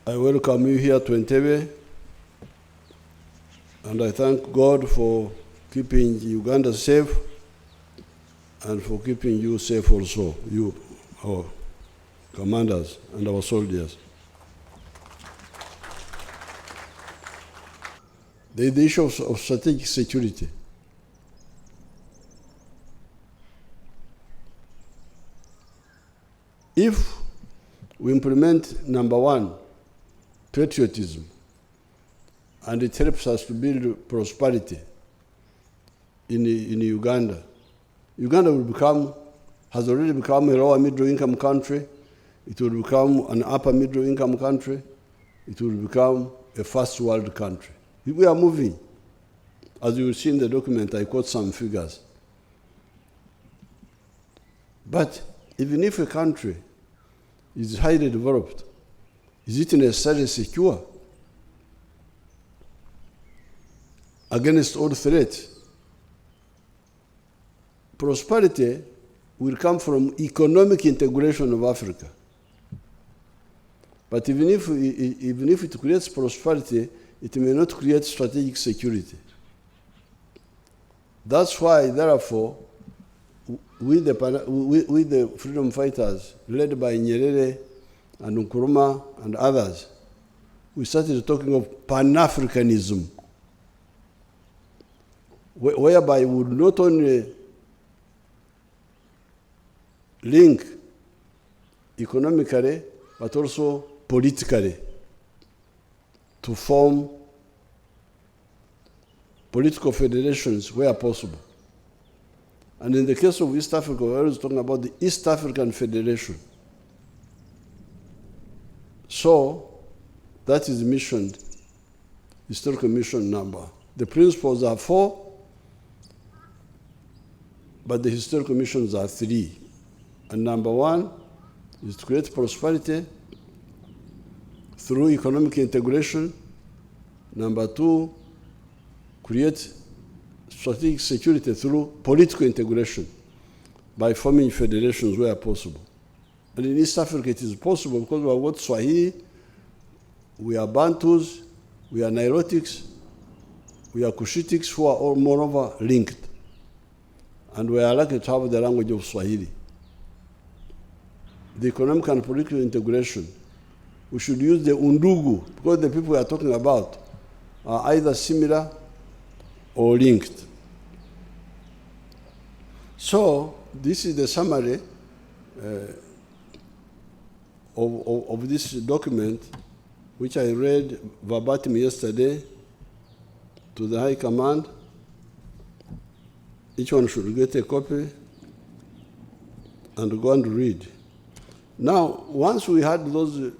I welcome you here to Entebbe, and I thank God for keeping Uganda safe and for keeping you safe also, you, our commanders and our soldiers. The issue of strategic security. If we implement, number one, patriotism, and it helps us to build prosperity in Uganda. Uganda has already become a lower middle income country. It will become an upper middle income country. It will become a first world country. We are moving. As you will see in the document, I quote some figures. But even if a country is highly developed, is it necessarily secure against all threats? Prosperity will come from economic integration of Africa. But even if it creates prosperity, it may not create strategic security. That's why, therefore, we the freedom fighters, led by Nyerere and Nkrumah and others, we started talking of Pan-Africanism, whereby we would not only link economically, but also politically to form political federations where possible. And in the case of East Africa, we're always talking about the East African Federation. So that is mission, historical mission number. The principles are 4, but the historical missions are 3. And number 1 is to create prosperity through economic integration. Number 2, create strategic security through political integration by forming federations where possible. And in East Africa, it is possible because we are what Swahili, we are Bantus, we are Nilotics, we are Cushitics who are all moreover linked. And we are lucky to have the language of Swahili. The economic and political integration, we should use the Undugu, because the people we are talking about are either similar or linked. So this is the summary of this document, which I read verbatim yesterday to the High Command. Each one should get a copy and go and read. Now, once we had those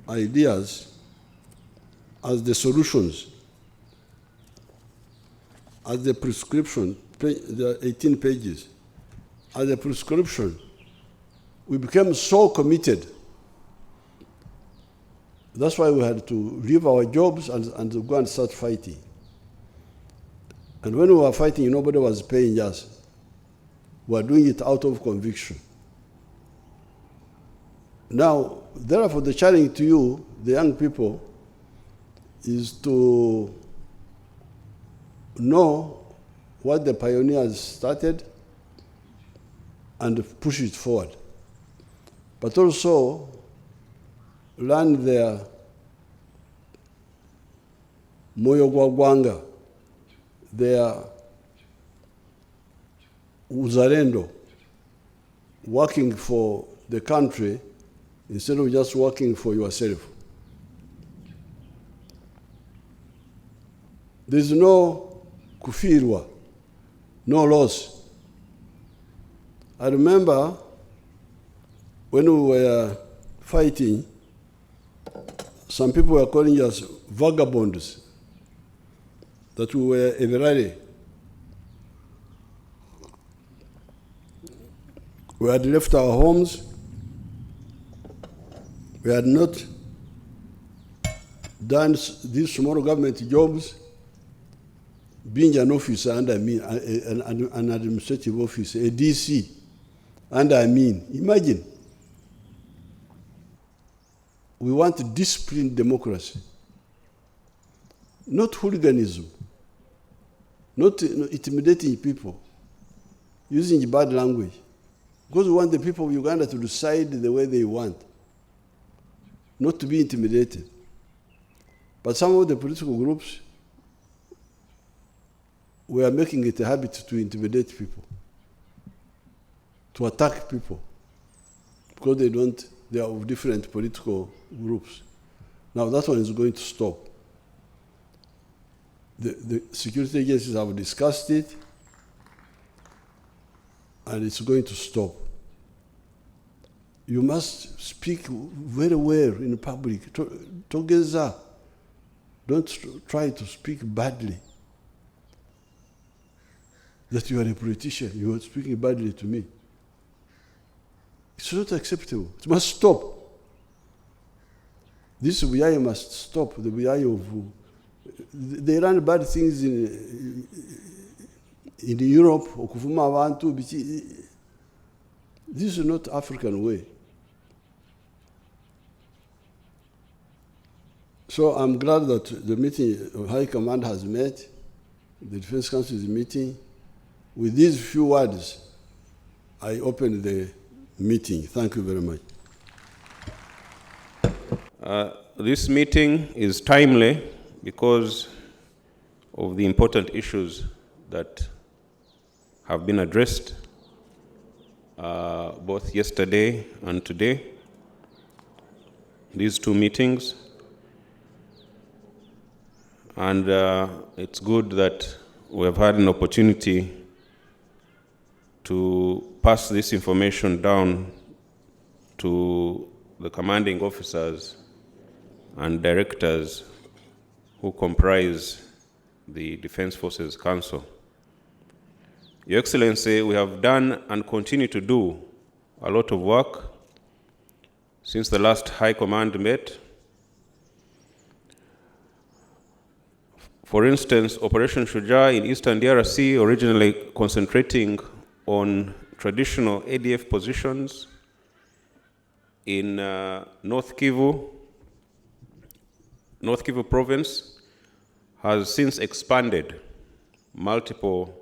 ideas as the solutions, as the prescription, the 18 pages, as a prescription, we became so committed. That's why we had to leave our jobs and to go and start fighting. And when we were fighting, nobody was paying us. We were doing it out of conviction. Now, therefore, the challenge to you, the young people, is to know what the pioneers started and push it forward. But also learn their moyo gwagwanga, their uzalendo, working for the country instead of just working for yourself. There's no kufirwa, no loss. I remember when we were fighting, some people were calling us vagabonds, that we were everyday. We had left our homes. We had not done these small government jobs, being an officer under me, an administrative officer, a DC, And I mean, imagine, we want disciplined democracy, not hooliganism, not intimidating people, using bad language, because we want the people of Uganda to decide the way they want, not to be intimidated. But some of the political groups were making it a habit to intimidate people, to attack people, because they are of different political groups. Now that one is going to stop. The security agencies have discussed it, and it's going to stop. You must speak very well in public, together. Don't try to speak badly. That you are a politician, you are speaking badly to me. It's not acceptable. It must stop. This BI must stop. The BI of they run bad things in Europe. This is not African way. So I'm glad that the meeting of High Command has met. The Defense Council is meeting. With these few words, I open the meeting. Thank you very much. This meeting is timely because of the important issues that have been addressed both yesterday and today. These two meetings. And it's good that we have had an opportunity to pass this information down to the commanding officers and directors who comprise the Defense Forces Council. Your Excellency, we have done and continue to do a lot of work since the last High Command met. For instance, Operation Shujaa in Eastern DRC, originally concentrating on traditional ADF positions in North Kivu province, has since expanded multiple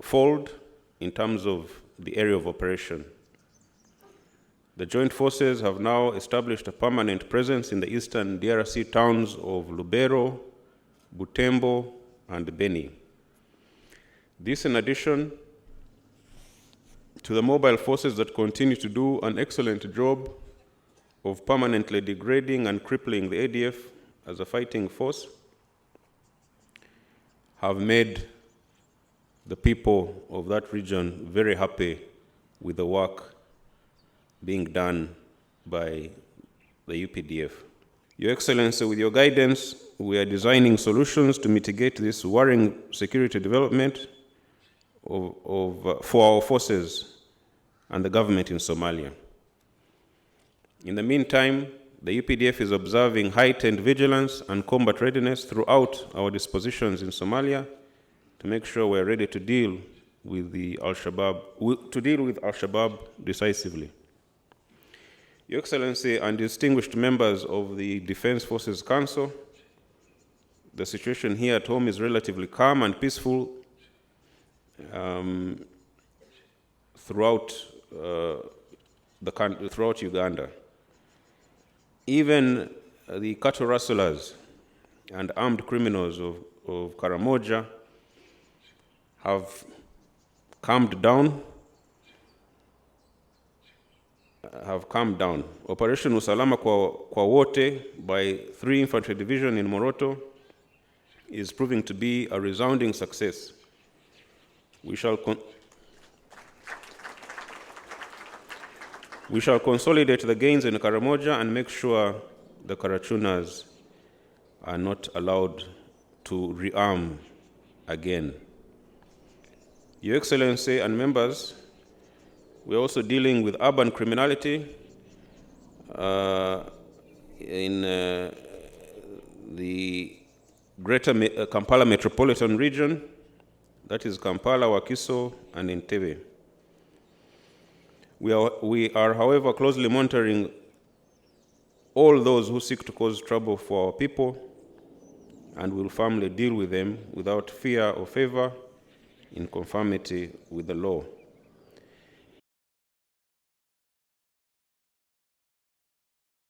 fold in terms of the area of operation. The joint forces have now established a permanent presence in the eastern DRC towns of Lubero, Butembo, and Beni. This in addition to the mobile forces that continue to do an excellent job of permanently degrading and crippling the ADF as a fighting force, have made the people of that region very happy with the work being done by the UPDF. Your Excellency, with your guidance, we are designing solutions to mitigate this worrying security development for our forces and the government in Somalia. In the meantime, the UPDF is observing heightened vigilance and combat readiness throughout our dispositions in Somalia to make sure we're ready to deal with Al-Shabaab decisively. Your Excellency and distinguished members of the Defense Forces Council, the situation here at home is relatively calm and peaceful throughout Uganda. Even the cattle rustlers and armed criminals of Karamoja have calmed down. Operation Usalama kwa Wote by 3 Infantry Division in Moroto is proving to be a resounding success. We shall consolidate the gains in Karamoja and make sure the Karachunas are not allowed to rearm again. Your Excellency and members, we're also dealing with urban criminality in the greater Kampala metropolitan region, that is Kampala, Wakiso, and Entebbe. We are, however, closely monitoring all those who seek to cause trouble for our people, and will firmly deal with them without fear or favor, in conformity with the law.